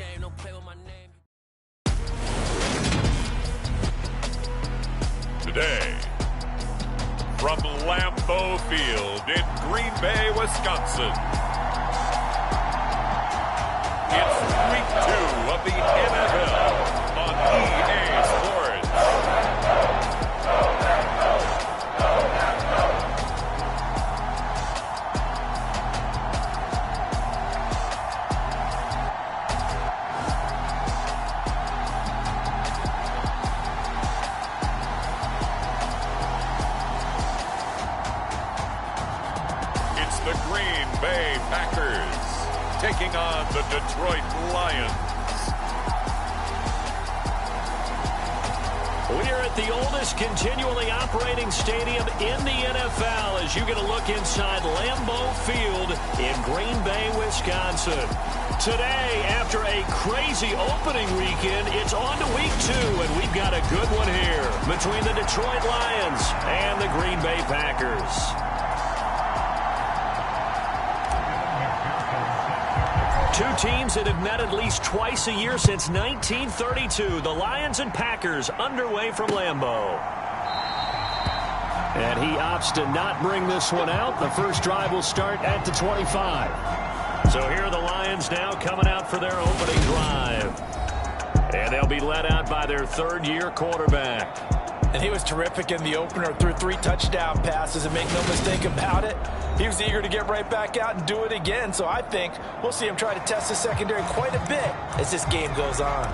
game, don't play with my name. Today, from Lambeau Field in Green Bay, Wisconsin, it's Week 2 of the NFL on EA Sports. It's the Green Bay Packers taking on the Detroit Lions. We're at the oldest continually operating stadium in the NFL as you get a look inside Lambeau Field in Green Bay, Wisconsin. Today, after a crazy opening weekend, it's on to Week 2, and we've got a good one here between the Detroit Lions and the Green Bay Packers. Two teams that have met at least twice a year since 1932. The Lions and Packers underway from Lambeau. And he opts to not bring this one out. The first drive will start at the 25. So here are the Lions now coming out for their opening drive. And they'll be led out by their third-year quarterback. And he was terrific in the opener, threw 3 touchdown passes, and make no mistake about it, he was eager to get right back out and do it again. So I think we'll see him try to test the secondary quite a bit as this game goes on.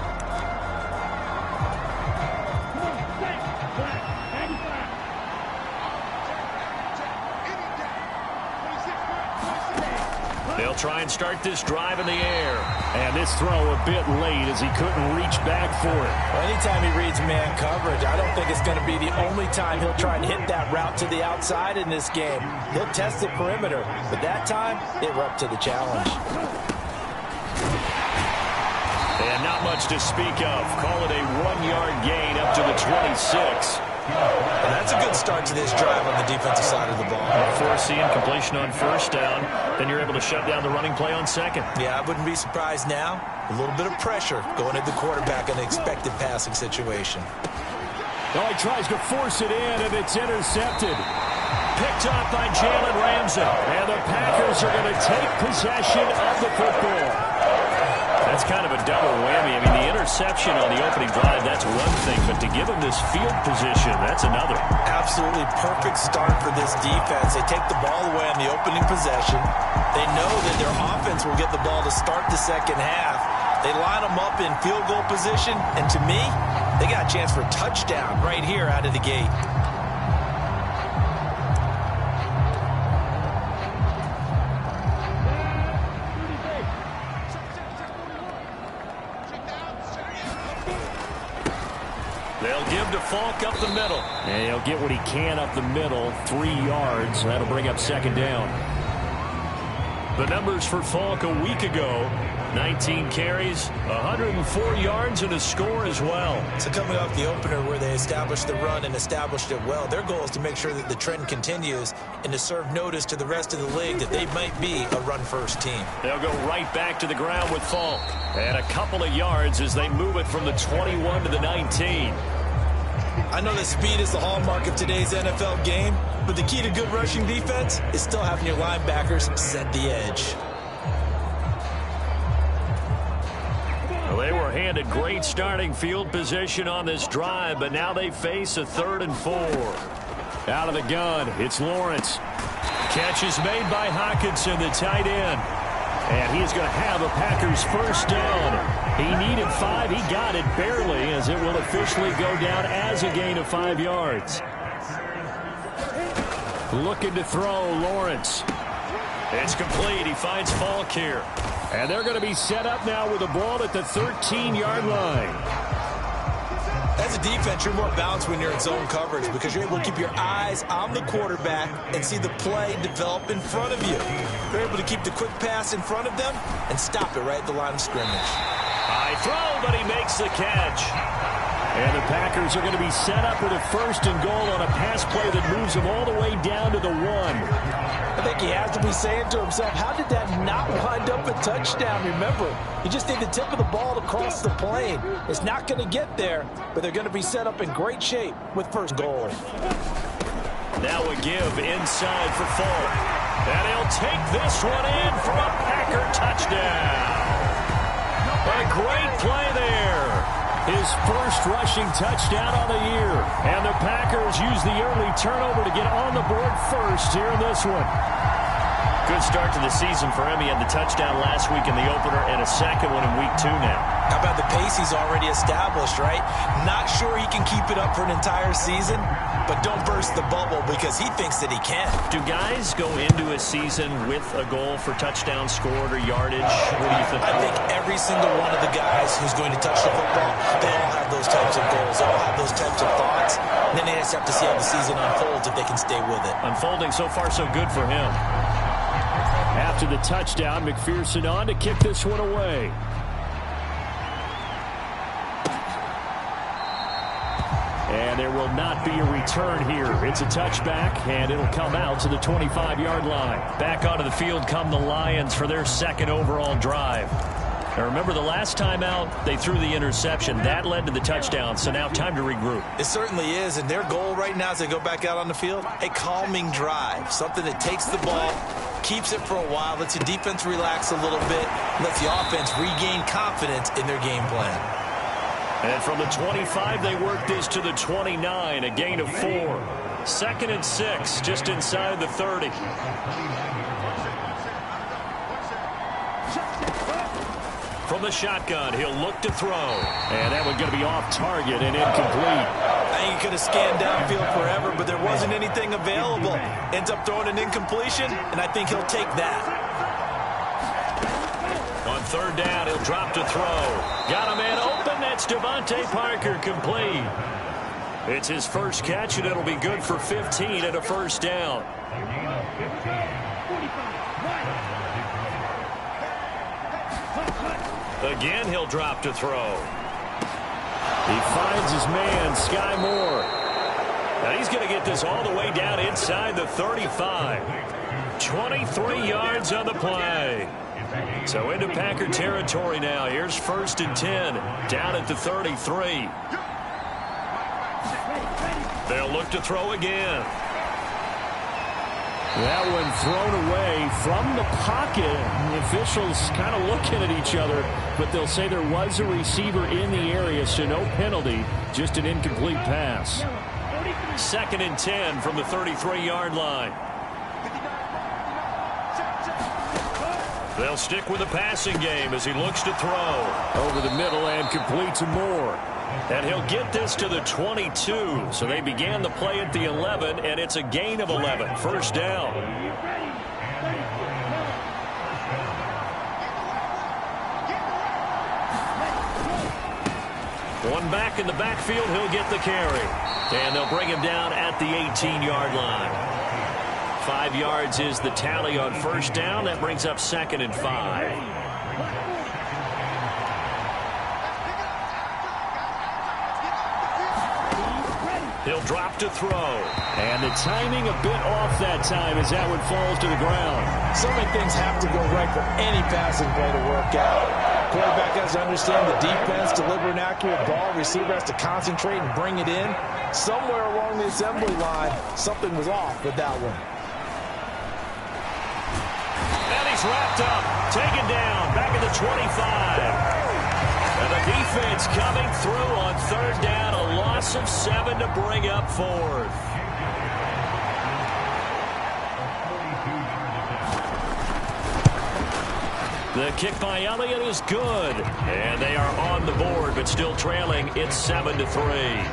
They'll try and start this drive in the air. And this throw a bit late as he couldn't reach back for it. Well, anytime he reads man coverage, I don't think it's going to be the only time he'll try and hit that route to the outside in this game. He'll test the perimeter, but that time, they were up to the challenge. And not much to speak of. Call it a 1-yard gain up to the 26. And that's a good start to this drive on the defensive side of the ball. Forcing completion on first down, then you're able to shut down the running play on second. Yeah, I wouldn't be surprised now. A little bit of pressure going at the quarterback in an expected passing situation. Oh, he tries to force it in, and it's intercepted. Picked off by Jalen Ramsey. And the Packers are going to take possession of the football. That's kind of a double whammy. I mean, the interception on the opening drive, that's one thing, but to give him this field position, that's another. Absolutely perfect start for this defense. They take the ball away on the opening possession. They know that their offense will get the ball to start the second half. They line them up in field goal position, and to me, they got a chance for a touchdown right here out of the gate. They'll give to Falk up the middle. And he'll get what he can up the middle, 3 yards. That'll bring up second down. The numbers for Falk a week ago, 19 carries, 104 yards, and a score as well. So coming off the opener where they established the run and established it well, their goal is to make sure that the trend continues and to serve notice to the rest of the league that they might be a run-first team. They'll go right back to the ground with Falk. And a couple of yards as they move it from the 21 to the 19. I know that speed is the hallmark of today's NFL game, but the key to good rushing defense is still having your linebackers set the edge. Well, they were handed great starting field position on this drive, but now they face a 3rd and 4. Out of the gun, it's Lawrence. Catch is made by Hockenson, the tight end. And he's going to have a Packers first down. He needed 5. He got it barely, as it will officially go down as a gain of 5 yards. Looking to throw, Lawrence. It's complete. He finds Falk here. And they're going to be set up now with the ball at the 13-yard line. As a defense, you're more balanced when you're in zone coverage because you're able to keep your eyes on the quarterback and see the play develop in front of you. You're able to keep the quick pass in front of them and stop it right at the line of scrimmage. High throw, but he makes the catch. And the Packers are going to be set up with a 1st and goal on a pass play that moves them all the way down to the 1. The think he has to be saying to himself, how did that not wind up a touchdown? Remember, you just need the tip of the ball to cross the plane. It's not going to get there, but they're going to be set up in great shape with first goal. Now a give inside for Fulton. And he'll take this one in for a Packer touchdown. A great play there. His first rushing touchdown on the year. And the Packers use the early turnover to get on the board first here in this one. Good start to the season for him. He had the touchdown last week in the opener and a second one in week 2 now. How about the pace he's already established, right? Not sure he can keep it up for an entire season, but don't burst the bubble because he thinks that he can. Do guys go into a season with a goal for touchdown scored or yardage? What do you think? I think every single one of the guys who's going to touch the football, they all have those types of goals. They all have those types of thoughts. And then they just have to see how the season unfolds if they can stay with it. Unfolding so far so good for him. After the touchdown, McPherson on to kick this one away. And there will not be a return here. It's a touchback, and it'll come out to the 25-yard line. Back onto the field come the Lions for their second overall drive. Now remember, the last time out, they threw the interception. That led to the touchdown, so now time to regroup. It certainly is, and their goal right now as they go back out on the field, a calming drive, something that takes the ball, keeps it for a while, lets the defense relax a little bit, lets the offense regain confidence in their game plan. And from the 25, they work this to the 29, a gain of 4. 2nd and 6, just inside the 30. From the shotgun, he'll look to throw. And that one's going to be off target and incomplete. I think he could have scanned downfield forever, but there wasn't anything available. Ends up throwing an incompletion, and I think he'll take that. On 3rd down, he'll drop to throw. Got a man open. That's Devontae Parker, complete. It's his first catch, and it'll be good for 15 and a first down. Again, he'll drop to throw. He finds his man, Sky Moore. Now he's going to get this all the way down inside the 35. 23 yards on the play. So into Packer territory now. Here's 1st and 10, down at the 33. They'll look to throw again. That one thrown away from the pocket. The officials kind of looking at each other, but they'll say there was a receiver in the area, so no penalty, just an incomplete pass. 2nd and 10 from the 33-yard line. They'll stick with the passing game as he looks to throw. Over the middle and complete to Moore. And he'll get this to the 22. So they began the play at the 11, and it's a gain of 11. First down. One back in the backfield, he'll get the carry. And they'll bring him down at the 18-yard line. 5 yards is the tally on first down. That brings up 2nd and 5. He'll drop to throw. And the timing a bit off that time as that one falls to the ground. So many things have to go right for any passing play to work out. Quarterback has to understand the defense, deliver an accurate ball. Receiver has to concentrate and bring it in. Somewhere along the assembly line, something was off with that one. And he's wrapped up, taken down, back at the 25. And the defense coming through on 3rd down, a loss of 7 to bring up 4th. The kick by Elliott is good. And they are on the board, but still trailing. It's 7-3.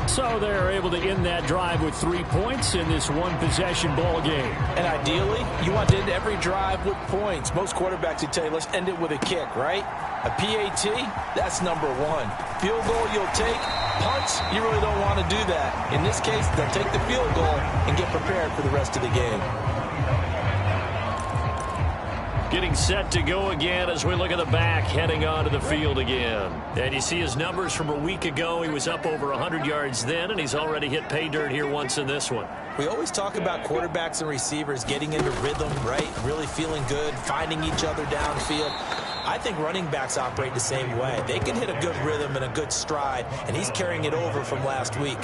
So they're able to end that drive with 3 points in this one-possession ball game. And ideally, you want to end every drive with points. Most quarterbacks would tell you, let's end it with a kick, right? A PAT, that's number 1. Field goal you'll take. Punts, you really don't want to do that. In this case, they'll take the field goal and get prepared for the rest of the game. Getting set to go again as we look at the back heading onto the field again. And you see his numbers from a week ago. He was up over 100 yards then, and he's already hit pay dirt here once in this one. We always talk about quarterbacks and receivers getting into rhythm, right? Really feeling good, finding each other downfield. I think running backs operate the same way. They can hit a good rhythm and a good stride, and he's carrying it over from last week.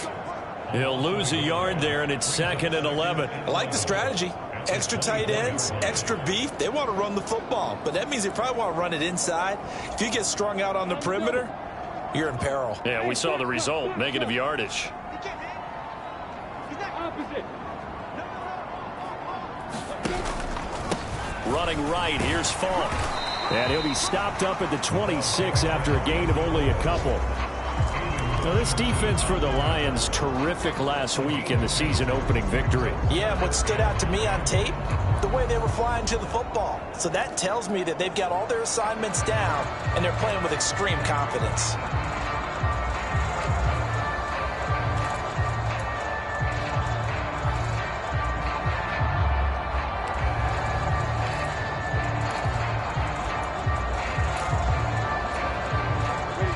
He'll lose a yard there, and it's 2nd and 11. I like the strategy. Extra tight ends, extra beef. They want to run the football, but that means they probably want to run it inside. If you get strung out on the perimeter, you're in peril. Yeah, we saw the result, negative yardage. Running right, here's Falk. And he'll be stopped up at the 26 after a gain of only a couple. Now, this defense for the Lions, terrific last week in the season-opening victory. Yeah, what stood out to me on tape, the way they were flying to the football. So that tells me that they've got all their assignments down, and they're playing with extreme confidence.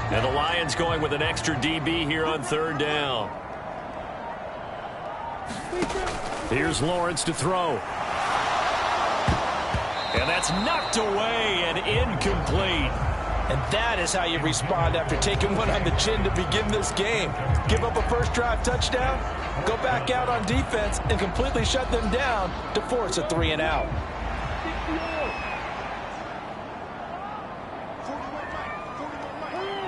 And the Lions going with an extra DB here on 3rd down. Here's Lawrence to throw. And that's knocked away and incomplete. And that is how you respond after taking one on the chin to begin this game. Give up a first drive touchdown, go back out on defense, and completely shut them down to force a 3-and-out.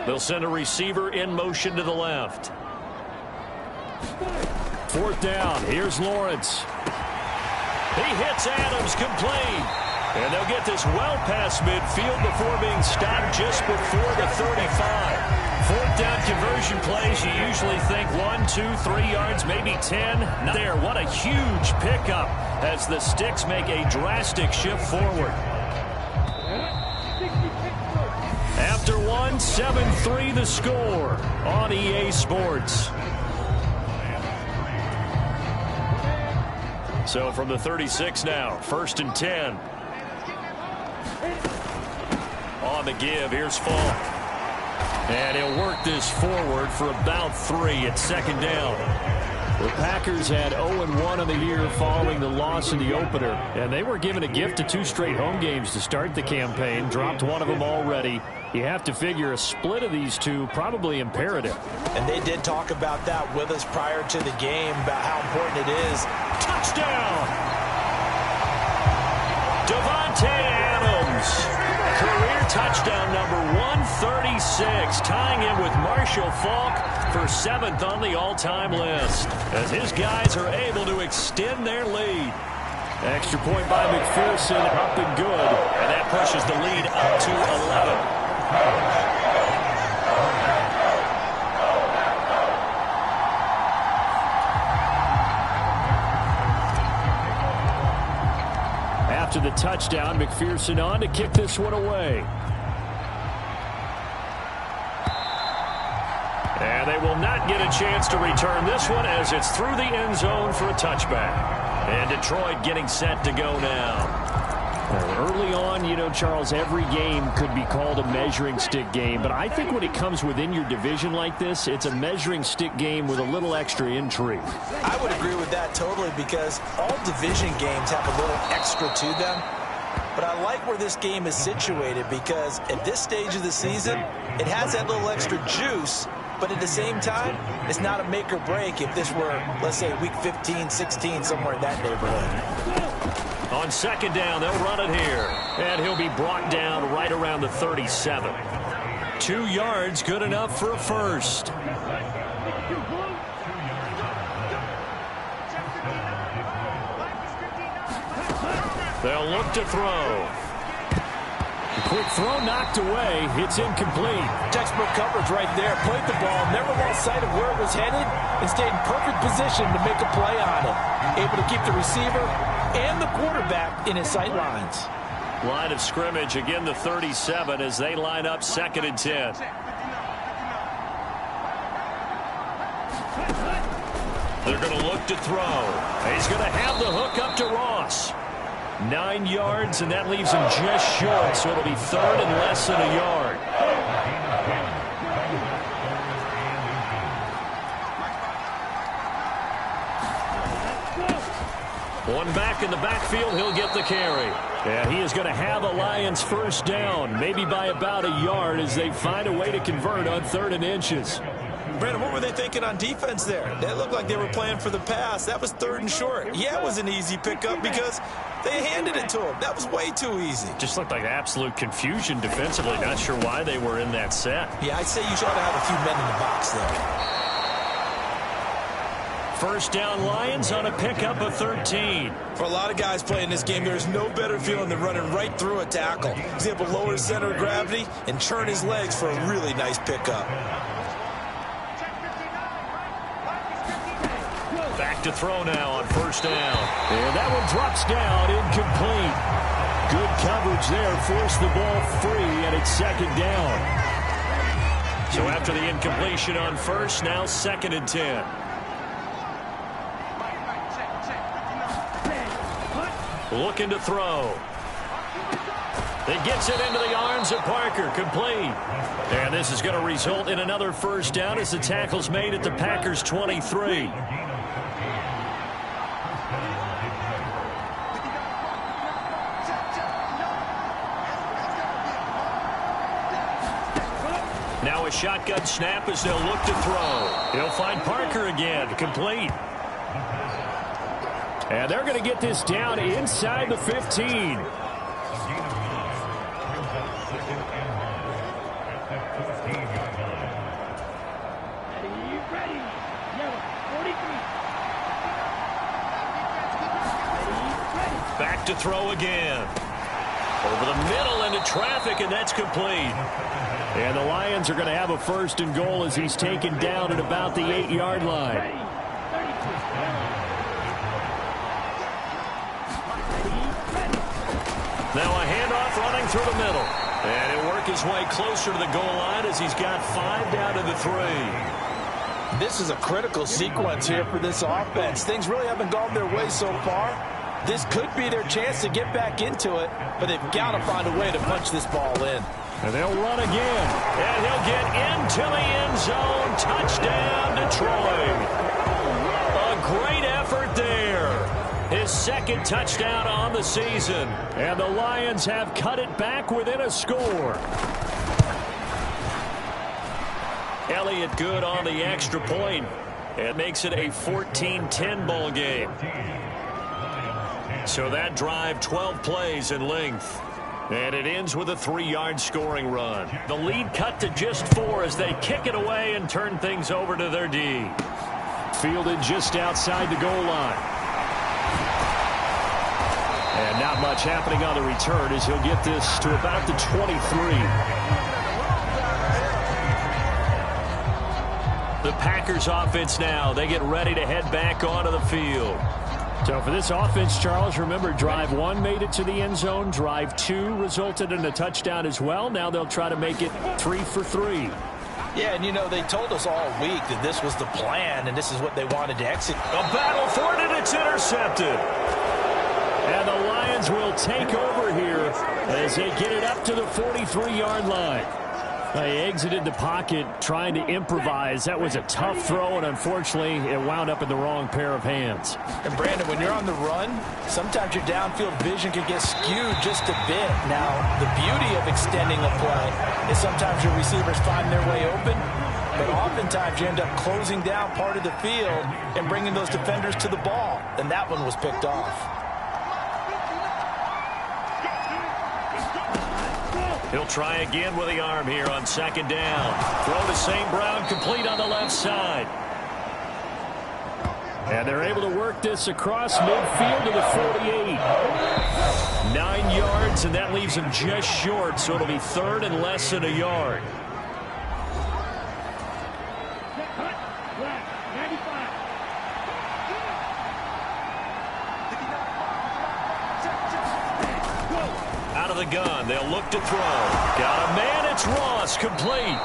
They'll send a receiver in motion to the left. 4th down. Here's Lawrence. He hits Adams complete. And they'll get this well past midfield before being stopped just before the 35. 4th down conversion plays, you usually think 1, 2, 3 yards, maybe 10. Not there. What a huge pickup as the Sticks make a drastic shift forward. After 1, 7-3 the score on EA Sports. So from the 36 now, 1st and 10. On the give, here's Falk. And he'll work this forward for about 3 at 2nd down. The Packers had 0-1 on the year following the loss in the opener. And they were given a gift of 2 straight home games to start the campaign. Dropped one of them already. You have to figure a split of these two probably imperative. And they did talk about that with us prior to the game, about how important it is. Touchdown! Devontae Adams. Career touchdown number 136, tying him with Marshall Faulk for 7th on the all-time list, as his guys are able to extend their lead. Extra point by McPherson, up and good, and that pushes the lead up to 11. After the touchdown, McPherson on to kick this one away. And they will not get a chance to return this one as it's through the end zone for a touchback. And Detroit getting set to go now. Early on, you know, Charles, every game could be called a measuring stick game. But I think when it comes within your division like this, it's a measuring stick game with a little extra intrigue. I would agree with that totally, because all division games have a little extra to them. But I like where this game is situated, because at this stage of the season, it has that little extra juice. But at the same time, it's not a make or break if this were, let's say, week 15, 16, somewhere in that neighborhood. On 2nd down, they'll run it here. And he'll be brought down right around the 37. 2 yards, good enough for a first. They'll look to throw. Quick throw knocked away. It's incomplete. Textbook coverage right there. Played the ball, never lost sight of where it was headed, and stayed in perfect position to make a play on it. Able to keep the receiver and the quarterback in his sight lines. Line of scrimmage, again the 37 as they line up 2nd and 10. They're going to look to throw. He's going to have the hook up to Ross. 9 yards, and that leaves him just short, so it'll be third and less than a yard. One back in the backfield, he'll get the carry. And he is going to have a Lions first down, maybe by about a yard as they find a way to convert on 3rd and inches. Brandon, what were they thinking on defense there? They looked like they were playing for the pass. That was 3rd and short. Yeah, it was an easy pickup because they handed it to him. That was way too easy. Just looked like absolute confusion defensively. Not sure why they were in that set. Yeah, I'd say you should have a few men in the box there. First down Lions on a pickup of 13. For a lot of guys playing this game, there's no better feeling than running right through a tackle. He's able to lower his center of gravity and churn his legs for a really nice pickup. Back to throw now on first down. And that one drops down, incomplete. Good coverage there, forced the ball free, and it's 2nd down. So after the incompletion on first, now 2nd and 10. Looking to throw. It gets it into the arms of Parker, complete. And this is going to result in another first down as the tackle's made at the Packers' 23. Now a shotgun snap as they'll look to throw. He'll find Parker again, complete. And they're going to get this down inside the 15. Back to throw again. Over the middle into traffic, and that's complete. And the Lions are going to have a 1st and goal as he's taken down at about the 8-yard line. Now a handoff running through the middle. And he'll work his way closer to the goal line as he's got 5 down to the 3. This is a critical sequence here for this offense. Things really haven't gone their way so far. This could be their chance to get back into it, but they've got to find a way to punch this ball in. And they'll run again. And he'll get into the end zone. Touchdown, Detroit. A great effort there. His 2nd touchdown on the season. And the Lions have cut it back within a score. Elliott good on the extra point. It makes it a 14-10 ball game. So that drive, 12 plays in length. And it ends with a 3-yard scoring run. The lead cut to just 4 as they kick it away and turn things over to their D. Fielded just outside the goal line. And not much happening on the return as he'll get this to about the 23. The Packers offense now. They get ready to head back onto the field. So for this offense, Charles, remember, drive 1 made it to the end zone. Drive 2 resulted in a touchdown as well. Now they'll try to make it 3 for 3. Yeah, and you know, they told us all week that this was the plan and this is what they wanted to execute. A battle for it, and it's intercepted. And the Lions will take over here as they get it up to the 43-yard line. They exited the pocket trying to improvise. That was a tough throw, and unfortunately, it wound up in the wrong pair of hands. And, Brandon, when you're on the run, sometimes your downfield vision can get skewed just a bit. Now, the beauty of extending a play is sometimes your receivers find their way open, but oftentimes you end up closing down part of the field and bringing those defenders to the ball, and that one was picked off. He'll try again with the arm here on 2nd down. Throw to St. Brown, complete on the left side. And they're able to work this across midfield to the 48. 9 yards, and that leaves him just short, so it'll be 3rd and less than a yard. Out of the gun, they'll look to throw. Got a man, it's Ross, complete.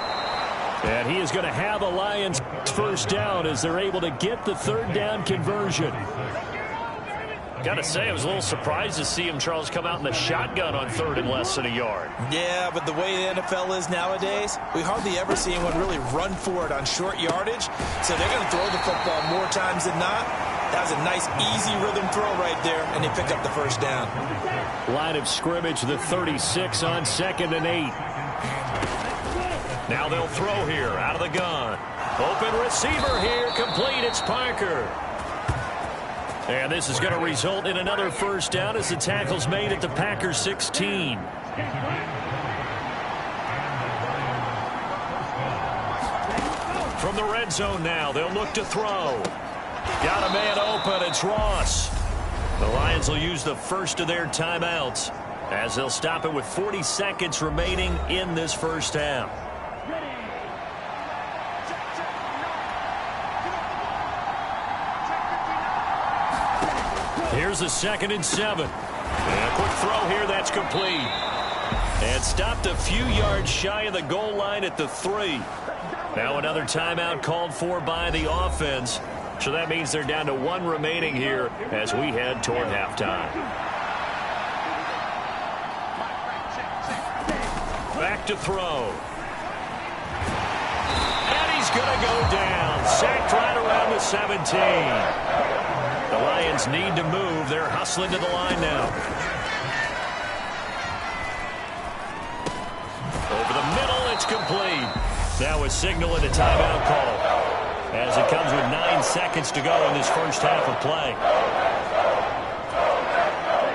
And he is going to have a Lions first down as they're able to get the 3rd down conversion. Got to say, I was a little surprised to see him, Charles, come out in the shotgun on third and less than a yard. Yeah, but the way the NFL is nowadays, we hardly ever see anyone really run for it on short yardage. So they're going to throw the football more times than not. That was a nice, easy rhythm throw right there, and they pick up the first down. Line of scrimmage, the 36 on 2nd and 8. Now they'll throw here out of the gun. Open receiver here, complete. It's Parker. And this is going to result in another first down as the tackle's made at the Packers 16. From the red zone now, they'll look to throw. Got a man open, it's Ross. The Lions will use the first of their timeouts as they'll stop it with 40 seconds remaining in this first half. Here's a 2nd and 7. And a quick throw here, that's complete. And stopped a few yards shy of the goal line at the 3. Now another timeout called for by the offense. So that means they're down to 1 remaining here as we head toward halftime. Back to throw. And he's going to go down. Sacked right around the 17. The Lions need to move. They're hustling to the line now. Over the middle, it's complete. That was signaling a timeout call as it comes with 9 seconds to go in this first half of play.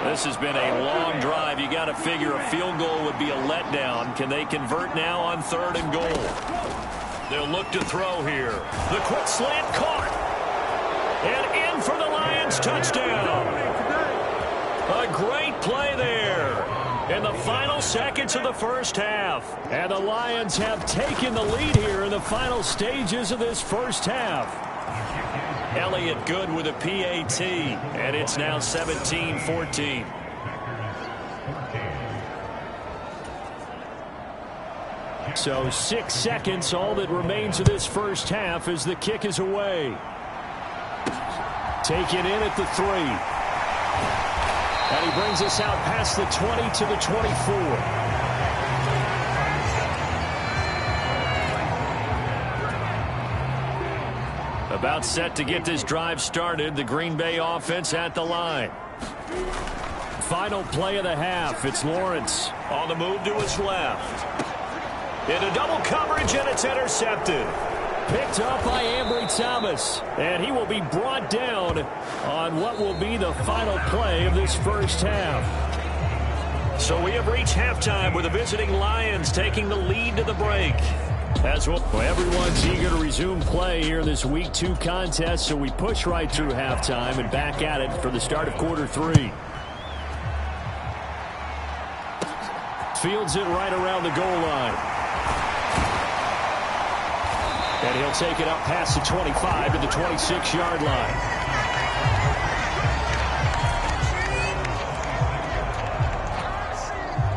This has been a long drive. You got to figure a field goal would be a letdown. Can they convert now on 3rd and goal? They'll look to throw here. The quick slant caught. And in for the Lions touchdown. A great play there in the final seconds of the first half. And the Lions have taken the lead here in the final stages of this first half. Elliott good with a PAT, and it's now 17-14. So 6 seconds, all that remains of this first half as the kick is away. Taken in at the 3. And he brings us out past the 20 to the 24. About set to get this drive started. The Green Bay offense at the line. Final play of the half. It's Lawrence on the move to his left. Into double coverage, and it's intercepted. Picked up by Ambry Thomas, and he will be brought down on what will be the final play of this first half. So we have reached halftime with the visiting Lions taking the lead to the break. As well, everyone's eager to resume play here in this Week 2 contest, so we push right through halftime and back at it for the start of quarter 3. Fields it right around the goal line. And he'll take it up past the 25 to the 26-yard line.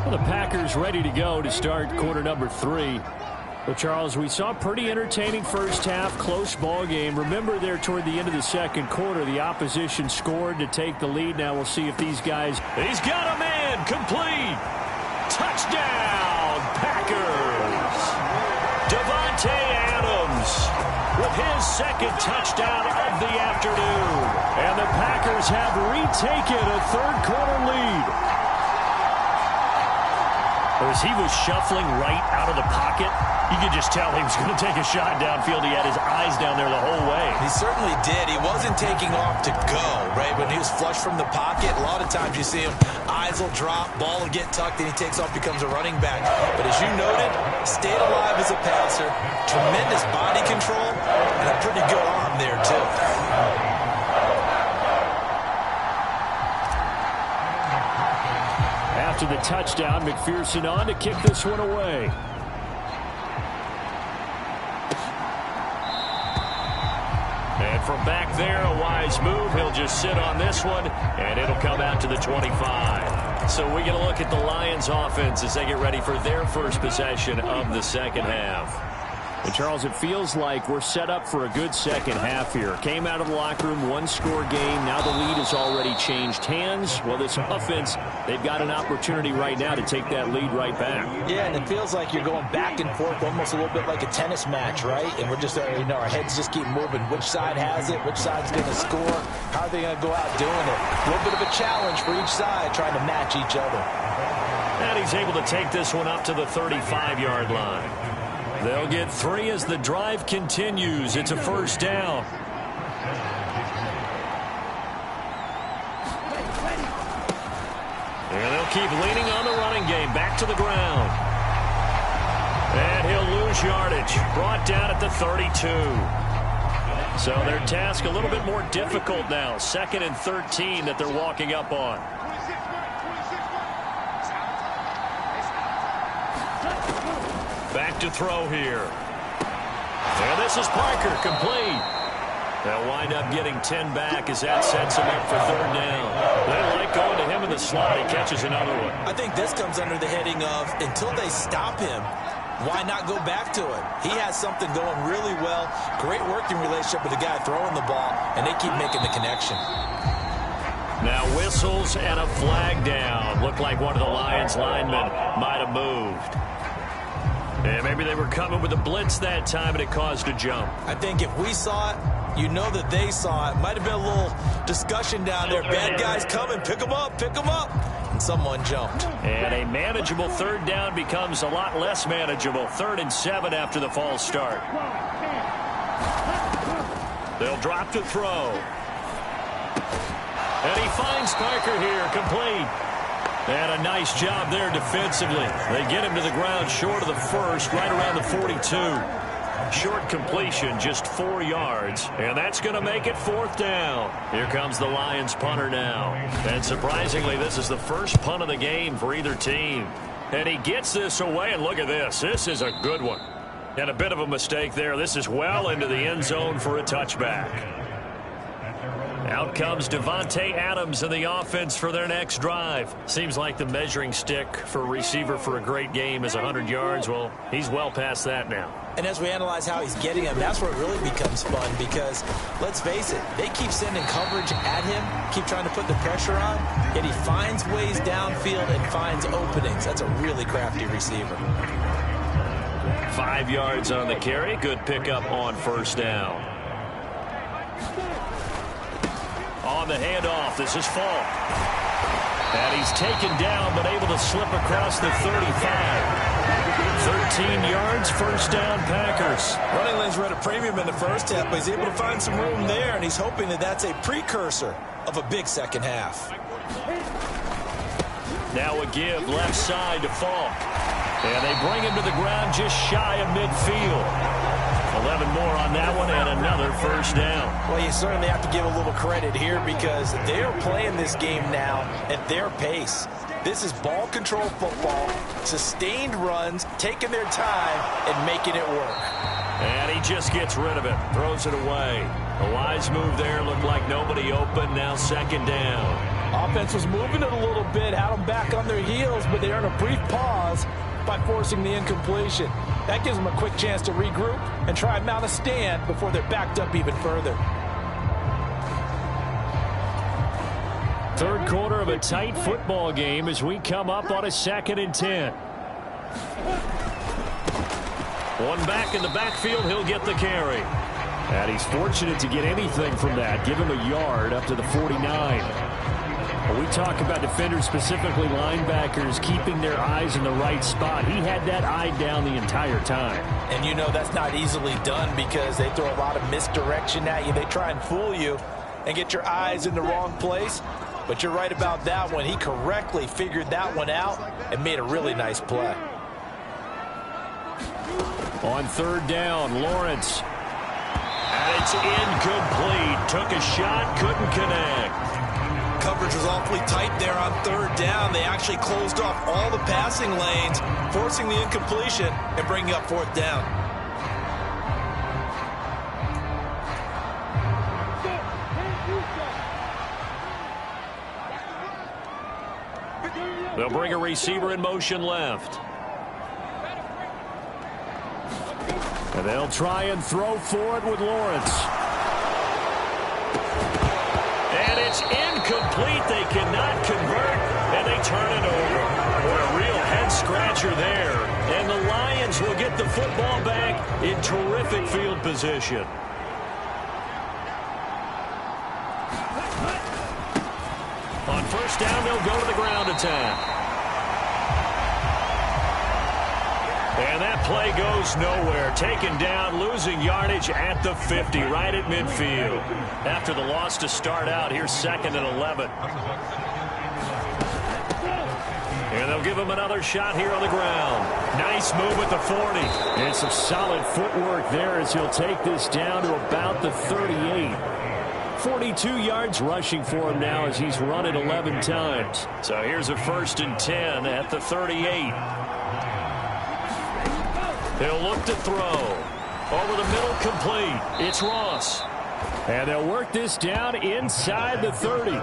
Well, the Packers ready to go to start quarter number 3. Well, Charles, we saw a pretty entertaining first half, close ball game. Remember there toward the end of the second quarter, the opposition scored to take the lead. Now we'll see if these guys... He's got a man, complete. Touchdown, Packers. Devontae Adams with his second touchdown of the afternoon. And the Packers have retaken a third-quarter lead. As he was shuffling right out of the pocket, you could just tell he was going to take a shot downfield. He had his eyes down there the whole way. He certainly did. He wasn't taking off to go, right? When he was flush from the pocket, a lot of times you see him, eyes will drop, ball will get tucked, and he takes off, becomes a running back. But as you noted, stayed alive as a passer, tremendous body control, and a pretty good arm there, too. After the touchdown, McPherson on to kick this one away. And from back there, a wise move. He'll just sit on this one, and it'll come out to the 25. So we get a look at the Lions offense as they get ready for their first possession of the second half. And Charles, it feels like we're set up for a good second half here. Came out of the locker room, one-score game. Now the lead has already changed hands. Well, this offense, they've got an opportunity right now to take that lead right back. Yeah, and it feels like you're going back and forth, almost a little bit like a tennis match, right? And we're just, our heads just keep moving. Which side has it? Which side's going to score? How are they going to go out doing it? A little bit of a challenge for each side, trying to match each other. And he's able to take this one up to the 35-yard line. They'll get 3 as the drive continues. It's a first down. And they'll keep leaning on the running game. Back to the ground. And he'll lose yardage. Brought down at the 32. So their task a little bit more difficult now. 2nd and 13 that they're walking up on. Back to throw here. And this is Parker, complete. They'll wind up getting 10 back as that sets him up for 3rd down. They like going to him in the slot. He catches another one. I think this comes under the heading of, until they stop him, why not go back to it? He has something going really well. Great working relationship with the guy throwing the ball, and they keep making the connection. Now whistles and a flag down. Looked like one of the Lions linemen might have moved. And maybe they were coming with a blitz that time, and it caused a jump. I think if we saw it, you know that they saw it. Might have been a little discussion down there. Bad guys coming. Pick them up. Pick them up. And someone jumped. And a manageable 3rd down becomes a lot less manageable. 3rd and 7 after the false start. They'll drop to throw. And he finds Parker here, complete. And a nice job there defensively. They get him to the ground short of the 1st, right around the 42. Short completion, just 4 yards. And that's going to make it 4th down. Here comes the Lions punter now. And surprisingly, this is the first punt of the game for either team. And he gets this away, and look at this. This is a good one. And a bit of a mistake there. This is well into the end zone for a touchback. Out comes Devontae Adams in the offense for their next drive. Seems like the measuring stick for a receiver for a great game is 100 yards. Well, he's well past that now. And as we analyze how he's getting them, that's where it really becomes fun because, let's face it, they keep sending coverage at him, keep trying to put the pressure on, yet he finds ways downfield and finds openings. That's a really crafty receiver. 5 yards on the carry. Good pickup on 1st down. On the handoff, this is Falk. And he's taken down, but able to slip across the 35. 13 yards, 1st down, Packers. Running lanes were at a premium in the first half, but he's able to find some room there, and he's hoping that that's a precursor of a big second half. Now a give left side to Falk. And they bring him to the ground just shy of midfield. 11 more on that one, and another 1st down. Well, you certainly have to give a little credit here because they're playing this game now at their pace. This is ball control football, sustained runs, taking their time, and making it work. And he just gets rid of it, throws it away. A wise move there, looked like nobody open, now 2nd down. Offense was moving it a little bit, had them back on their heels, but they earned a brief pause by forcing the incompletion. That gives them a quick chance to regroup and try and mount a stand before they're backed up even further. 3rd quarter of a tight football game as we come up on a 2nd and 10. One back in the backfield, he'll get the carry. And he's fortunate to get anything from that. Give him a yard up to the 49. When we talk about defenders, specifically linebackers, keeping their eyes in the right spot, he had that eye down the entire time. And you know that's not easily done because they throw a lot of misdirection at you. They try and fool you and get your eyes in the wrong place. But you're right about that one. He correctly figured that one out and made a really nice play. On 3rd down, Lawrence. And it's incomplete. Took a shot, couldn't connect. Coverage was awfully tight there on 3rd down. They actually closed off all the passing lanes, forcing the incompletion and bringing up 4th down. They'll bring a receiver in motion left. And they'll try and throw for it with Lawrence. And it's incomplete. They cannot convert, and they turn it over. What a real head-scratcher there. And the Lions will get the football back in terrific field position. On first down, they'll go to the ground attack. And that play goes nowhere. Taken down, losing yardage at the 50, right at midfield. After the loss to start out, here's 2nd and 11. And they'll give him another shot here on the ground. Nice move at the 40. And some solid footwork there as he'll take this down to about the 38. 42 yards rushing for him now as he's run it 11 times. So here's a 1st and 10 at the 38. They'll look to throw. Over the middle, complete. It's Ross. And they'll work this down inside the 30.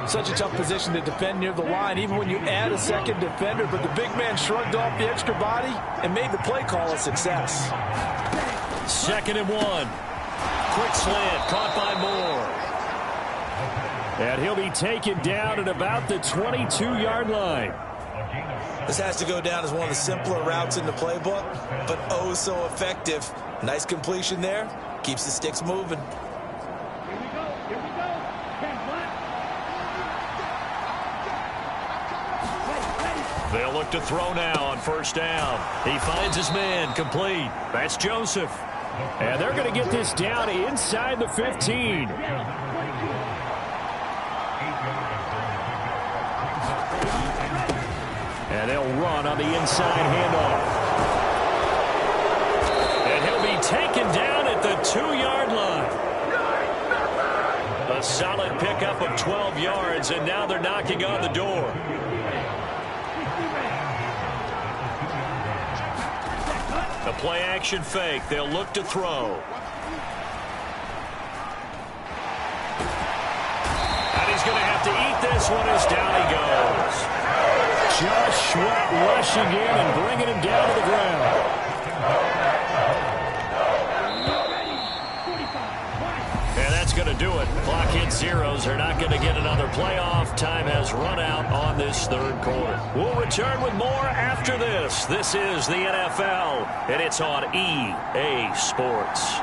Such a tough position to defend near the line, even when you add a second defender. But the big man shrugged off the extra body and made the play call a success. 2nd and 1. Quick slant, caught by Moore. And he'll be taken down at about the 22-yard line. This has to go down as one of the simpler routes in the playbook, but oh so effective. Nice completion there. Keeps the sticks moving. They'll look to throw now on first down. He finds his man, complete. That's Joseph. And they're going to get this down inside the 15. And they'll run on the inside handoff. And he'll be taken down at the 2-yard line. A solid pickup of 12 yards, and now they're knocking on the door. The play-action fake. They'll look to throw. And he's going to have to eat this one as down he goes. Josh Sweat rushing in and bringing him down to the ground. And that's going to do it. Clock hits zeros. They're not going to get another playoff. Time has run out on this 3rd quarter. We'll return with more after this. This is the NFL, and it's on EA Sports.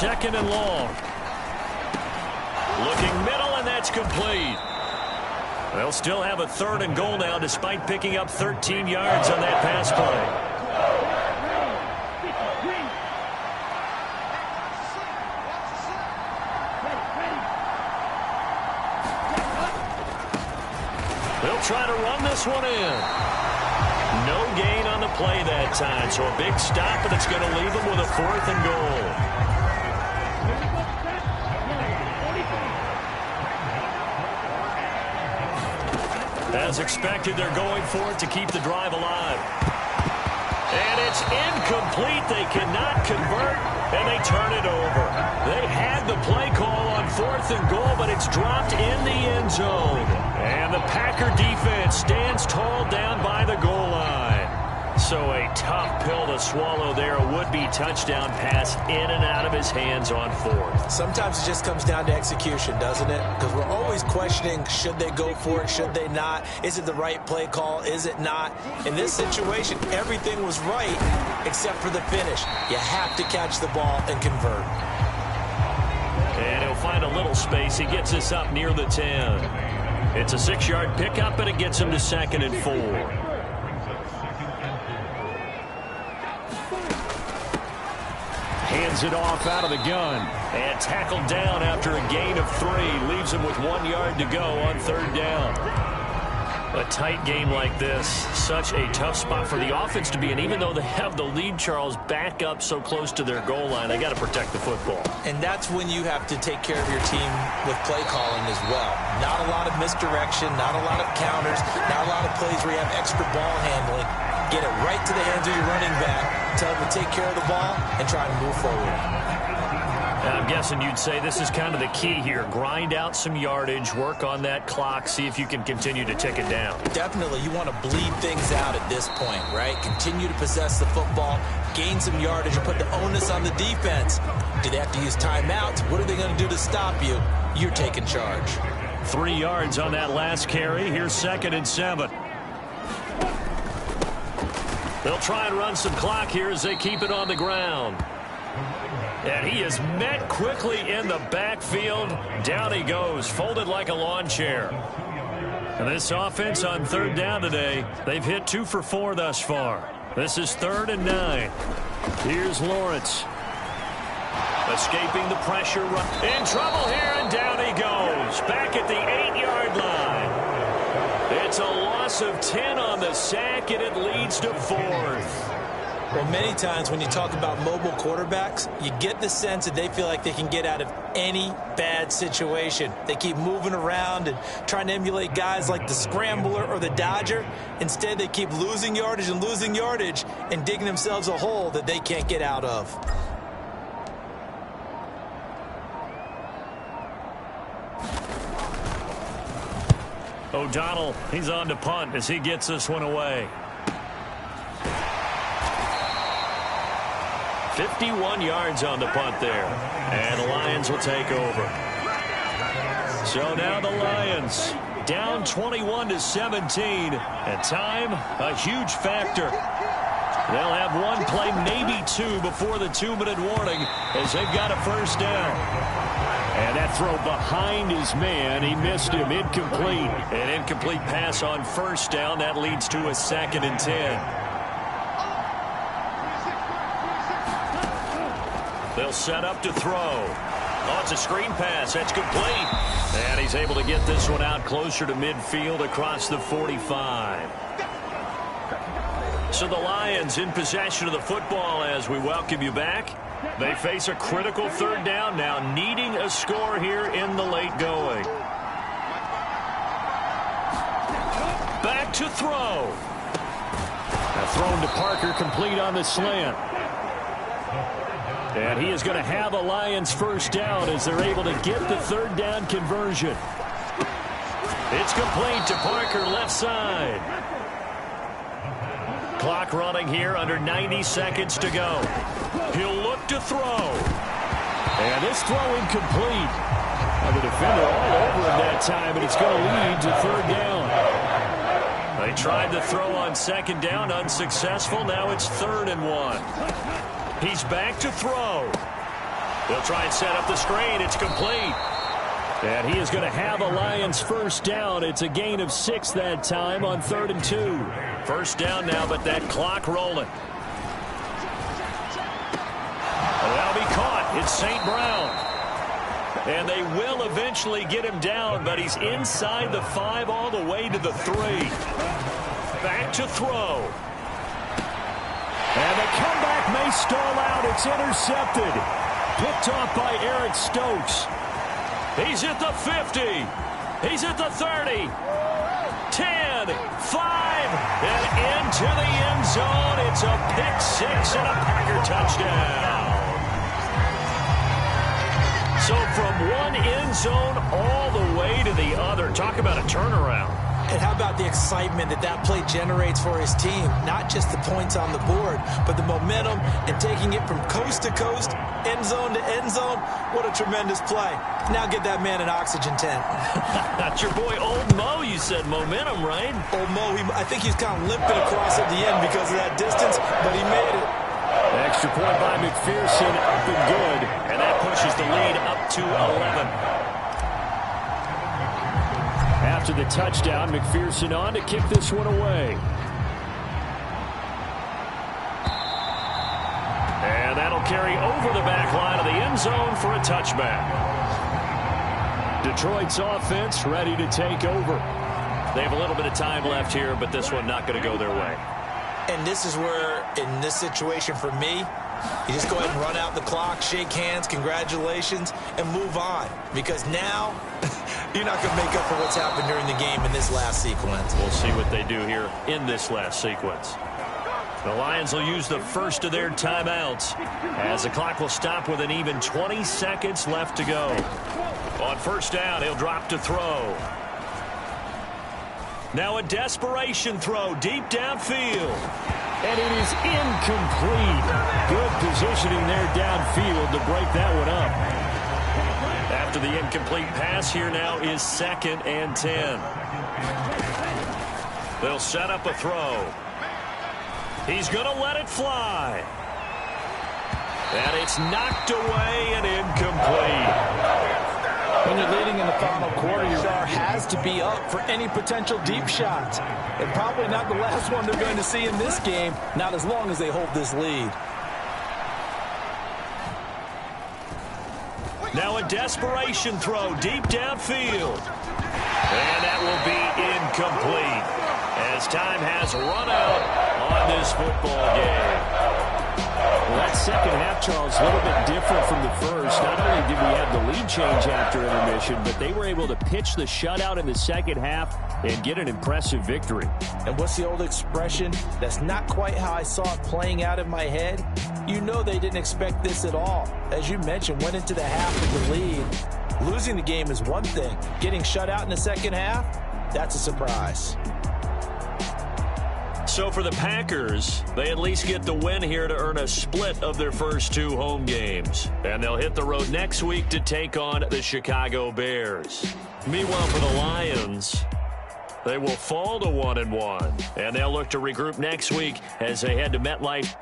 2nd and long. Looking middle, and that's complete. They'll still have a 3rd and goal now despite picking up 13 yards on that pass play. They'll try to run this one in. No gain on the play that time, so a big stop, but it's going to leave them with a 4th and goal. As expected, they're going for it to keep the drive alive. And it's incomplete. They cannot convert, and they turn it over. They had the play call on 4th and goal, but it's dropped in the end zone. And the Packer defense stands tall down by the goal line. So a tough pill to swallow there. A would-be touchdown pass in and out of his hands on 4th. Sometimes it just comes down to execution, doesn't it? Because we're always questioning, should they go for it, should they not? Is it the right play call, is it not? In this situation, everything was right except for the finish. You have to catch the ball and convert. And he'll find a little space. He gets this up near the 10. It's a 6-yard pickup, and it gets him to 2nd and 4. Hands it off out of the gun. And tackled down after a gain of 3. Leaves him with 1 yard to go on 3rd down. A tight game like this, such a tough spot for the offense to be in. Even though they have the lead, Charles, back up so close to their goal line, they got to protect the football. And that's when you have to take care of your team with play calling as well. Not a lot of misdirection, not a lot of counters, not a lot of plays where you have extra ball handling. Get it right to the hands of your running back. Tell them to take care of the ball and try and move forward. And I'm guessing you'd say this is kind of the key here. Grind out some yardage, work on that clock, see if you can continue to tick it down. Definitely, you want to bleed things out at this point, right? Continue to possess the football, gain some yardage, and put the onus on the defense. Do they have to use timeouts? What are they going to do to stop you? You're taking charge. 3 yards on that last carry. Here's 2nd and 7. They'll try and run some clock here as they keep it on the ground. And he is met quickly in the backfield. Down he goes, folded like a lawn chair. And this offense on 3rd down today, they've hit 2 for 4 thus far. This is 3rd and 9. Here's Lawrence. Escaping the pressure. In trouble here, and down he goes. Back at the 8-yard line. It's a loss of 10 on the sack, and it leads to 4th. Well, many times when you talk about mobile quarterbacks, you get the sense that they feel like they can get out of any bad situation. They keep moving around and trying to emulate guys like the Scrambler or the Dodger. Instead, they keep losing yardage and digging themselves a hole that they can't get out of. O'Donnell, he's on to punt as he gets this one away. 51 yards on the punt there. And the Lions will take over. So now the Lions down 21-17. And time, a huge factor. They'll have 1 play, maybe 2, before the 2-minute warning as they've got a 1st down. And that throw behind his man, he missed him, incomplete. An incomplete pass on 1st down. That leads to a 2nd and 10. They'll set up to throw. Oh, it's a screen pass. That's complete. And he's able to get this one out closer to midfield across the 45. So the Lions in possession of the football as we welcome you back. They face a critical 3rd down now, needing a score here in the late going. Back to throw. Thrown to Parker, complete on the slant. And he is going to have a Lions 1st down as they're able to get the 3rd down conversion. It's complete to Parker, left side. Clock running here, under 90 seconds to go. He'll look to throw. And this throw incomplete. And the defender all over him that time, and it's going to lead to 3rd down. They tried the throw on 2nd down, unsuccessful. Now it's 3rd and 1. He's back to throw. They'll try and set up the screen. It's complete. And he is going to have a Lions 1st down. It's a gain of 6 that time on 3rd and 2. 1st down now, but that clock rolling. And that'll be caught. It's St. Brown. And they will eventually get him down, but he's inside the 5 all the way to the 3. Back to throw. And the comeback may stall out. It's intercepted. Picked off by Eric Stokes. He's at the 50. He's at the 30. 10, 5, and into the end zone. It's a pick-6 and a Packer touchdown. So from one end zone all the way to the other. Talk about a turnaround. And how about the excitement that play generates for his team? Not just the points on the board, but the momentum and taking it from coast to coast, end zone to end zone. What a tremendous play. Now get that man an oxygen tent. That's your boy Old Mo. You said momentum, right? Old Mo, I think he's kind of limping across at the end because of that distance, but he made it. Extra point by McPherson, up and good. And that pushes the lead up to 11. After the touchdown, McPherson on to kick this one away. And that'll carry over the back line of the end zone for a touchback. Detroit's offense ready to take over. They have a little bit of time left here, but this one not going to go their way. And this is where, in this situation for me, you just go ahead and run out the clock, shake hands, congratulations, and move on. Because now, you're not going to make up for what's happened during the game in this last sequence. We'll see what they do here in this last sequence. The Lions will use the first of their timeouts as the clock will stop with an even 20 seconds left to go. On first down, he'll drop to throw. Now a desperation throw deep downfield. And it is incomplete. Good positioning there downfield to break that one up. After the incomplete pass, here now is 2nd and 10. They'll set up a throw. He's going to let it fly. And it's knocked away and incomplete. When you're leading in the final quarter, your star has to be up for any potential deep shots. And probably not the last one they're going to see in this game, not as long as they hold this lead. Now a desperation throw deep downfield. And that will be incomplete as time has run out on this football game. Well, that second half, Charles, a little bit different from the first. Not only did we have the lead change after intermission, but they were able to pitch the shutout in the second half and get an impressive victory. And what's the old expression? That's not quite how I saw it playing out in my head. You know they didn't expect this at all. As you mentioned, went into the half with the lead. Losing the game is one thing. Getting shut out in the second half, that's a surprise. So for the Packers, they at least get the win here to earn a split of their first 2 home games. And they'll hit the road next week to take on the Chicago Bears. Meanwhile, for the Lions, they will fall to 1-1. And they'll look to regroup next week as they head to MetLife